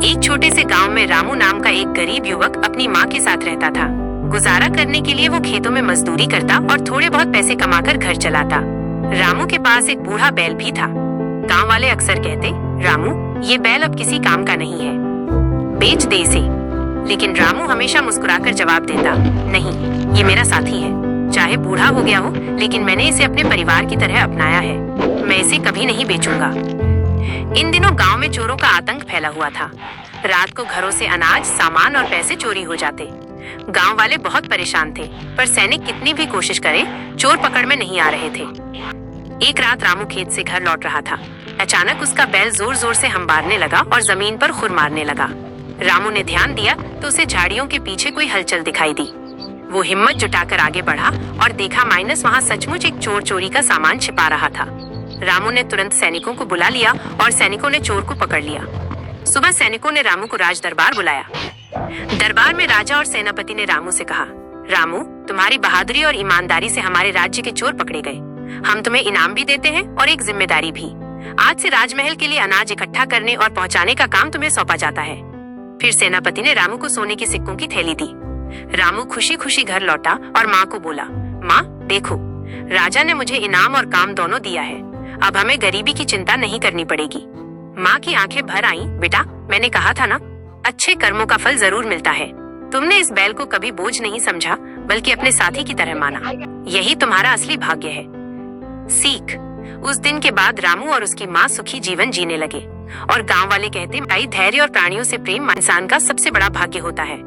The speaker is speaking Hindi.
एक छोटे से गांव में रामू नाम का एक गरीब युवक अपनी माँ के साथ रहता था। गुजारा करने के लिए वो खेतों में मजदूरी करता और थोड़े बहुत पैसे कमाकर घर चलाता। रामू के पास एक बूढ़ा बैल भी था। गांव वाले अक्सर कहते, रामू ये बैल अब किसी काम का नहीं है, बेच दे इसे। लेकिन रामू हमेशा मुस्कुराकर जवाब देता, नहीं, ये मेरा साथी है। चाहे बूढ़ा हो गया हो, लेकिन मैंने इसे अपने परिवार की तरह अपनाया है। मैं इसे कभी नहीं बेचूंगा। इन दिनों गांव में चोरों का आतंक फैला हुआ था। रात को घरों से अनाज, सामान और पैसे चोरी हो जाते। गांव वाले बहुत परेशान थे, पर सैनिक कितनी भी कोशिश करें, चोर पकड़ में नहीं आ रहे थे। एक रात रामू खेत से घर लौट रहा था। अचानक उसका बैल जोर जोर से हंबारने लगा और जमीन पर खुर मारने लगा। रामू ने ध्यान दिया तो उसे झाड़ियों के पीछे कोई हलचल दिखाई दी। वो हिम्मत जुटाकर आगे बढ़ा और देखा माइनस वहाँ सचमुच एक चोर चोरी का सामान छिपा रहा था। रामू ने तुरंत सैनिकों को बुला लिया और सैनिकों ने चोर को पकड़ लिया। सुबह सैनिकों ने रामू को राज दरबार बुलाया। दरबार में राजा और सेनापति ने रामू से कहा, रामू, तुम्हारी बहादुरी और ईमानदारी से हमारे राज्य के चोर पकड़े गए। हम तुम्हें इनाम भी देते हैं और एक जिम्मेदारी भी। आज से राजमहल के लिए अनाज इकट्ठा करने और पहुंचाने का काम तुम्हें सौंपा जाता है। फिर सेनापति ने रामू को सोने के सिक्कों की थैली दी। रामू खुशी खुशी घर लौटा और माँ को बोला, माँ देखो, राजा ने मुझे इनाम और काम दोनों दिया है। अब हमें गरीबी की चिंता नहीं करनी पड़ेगी। माँ की आंखें भर आईं। बेटा, मैंने कहा था ना, अच्छे कर्मों का फल जरूर मिलता है। तुमने इस बैल को कभी बोझ नहीं समझा, बल्कि अपने साथी की तरह माना। यही तुम्हारा असली भाग्य है। सीख। उस दिन के बाद रामू और उसकी माँ सुखी जीवन जीने लगे और गांव वाले कहते, भाई, धैर्य और प्राणियों से प्रेम इंसान का सबसे बड़ा भाग्य होता है।